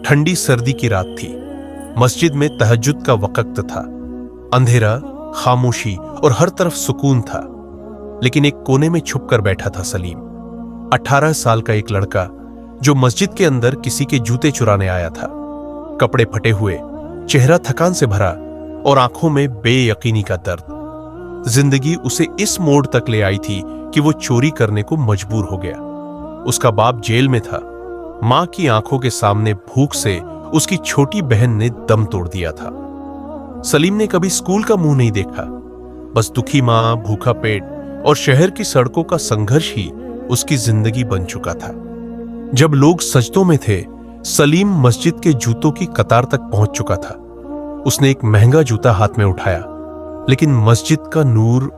ठंडी सर्दी की रात थी। मस्जिद में तहज्जुद का वक्त था। अंधेरा, खामोशी और हर तरफ सुकून था। लेकिन एक कोने में छुपकर बैठा था सलीम, 18 साल का एक लड़का जो मस्जिद के अंदर किसी के जूते चुराने आया था। कपड़े फटे हुए, चेहरा थकान से भरा और आंखों में बेयकीनी का दर्द। जिंदगी उसे इस मोड़ तक ले आई थी कि वो चोरी करने को मजबूर हो गया। उसका बाप जेल में था। मां की आंखों के सामने भूख से उसकी छोटी बहन ने दम तोड़ दिया था। सलीम ने कभी स्कूल का मुंह नहीं देखा। बस दुखी मां, भूखा पेट और शहर की सड़कों का संघर्ष ही उसकी जिंदगी बन चुका था। जब लोग सजदों में थे, सलीम मस्जिद के जूतों की कतार तक पहुंच चुका था। उसने एक महंगा जूता हाथ में उठाया, लेकिन मस्जिद का नूर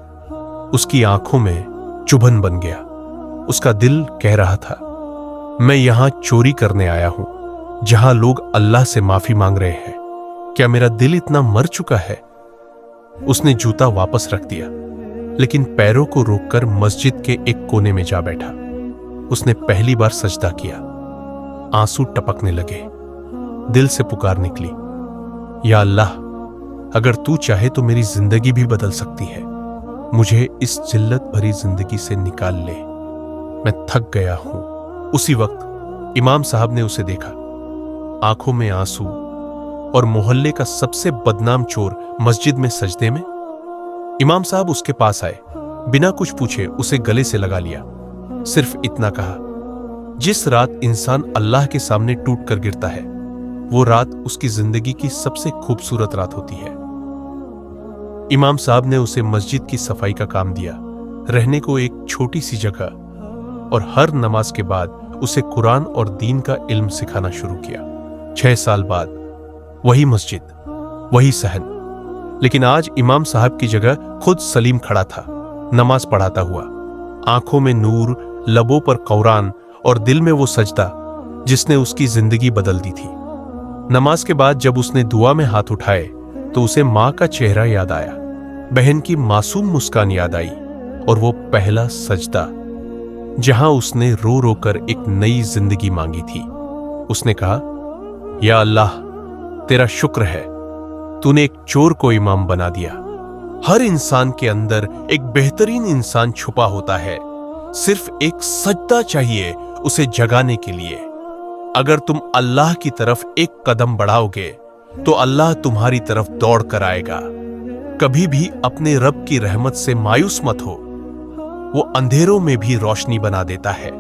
उसकी आंखों में चुभन बन गया। उसका दिल कह रहा था, मैं यहां चोरी करने आया हूं, जहां लोग अल्लाह से माफी मांग रहे हैं। क्या मेरा दिल इतना मर चुका है? उसने जूता वापस रख दिया, लेकिन पैरों को रोककर मस्जिद के एक कोने में जा बैठा। उसने पहली बार सजदा किया। आंसू टपकने लगे। दिल से पुकार निकली, या अल्लाह, अगर तू चाहे तो मेरी जिंदगी भी बदल सकती है। मुझे इस जिल्लत भरी जिंदगी से निकाल ले, मैं थक गया हूं। उसी वक्त इमाम साहब ने उसे देखा, आंखों में आंसू और मोहल्ले का सबसे बदनाम चोर मस्जिद में सजदे में। इमाम साहब उसके पास आए, बिना कुछ पूछे उसे गले से लगा लिया। सिर्फ इतना कहा, जिस रात इंसान अल्लाह के सामने टूट कर गिरता है, वो रात उसकी जिंदगी की सबसे खूबसूरत रात होती है। इमाम साहब ने उसे मस्जिद की सफाई का काम दिया, रहने को एक छोटी सी जगह, और हर नमाज के बाद उसे कुरान और दीन का इल्म सिखाना शुरू किया। 6 साल बाद वही मस्जिद, वही सहन, लेकिन आज इमाम साहब की जगह खुद सलीम खड़ा था, नमाज पढ़ाता हुआ। आंखों में नूर, लबों पर कुरान और दिल में वो सजदा जिसने उसकी जिंदगी बदल दी थी। नमाज के बाद जब उसने दुआ में हाथ उठाए तो उसे मां का चेहरा याद आया, बहन की मासूम मुस्कान याद आई, और वो पहला सजदा जहां उसने रो रो कर एक नई जिंदगी मांगी थी। उसने कहा, या अल्लाह, तेरा शुक्र है, तूने एक चोर को इमाम बना दिया। हर इंसान के अंदर एक बेहतरीन इंसान छुपा होता है, सिर्फ एक सजदा चाहिए उसे जगाने के लिए। अगर तुम अल्लाह की तरफ एक कदम बढ़ाओगे तो अल्लाह तुम्हारी तरफ दौड़ कर आएगा। कभी भी अपने रब की रहमत से मायूस मत हो, वो अंधेरों में भी रोशनी बना देता है।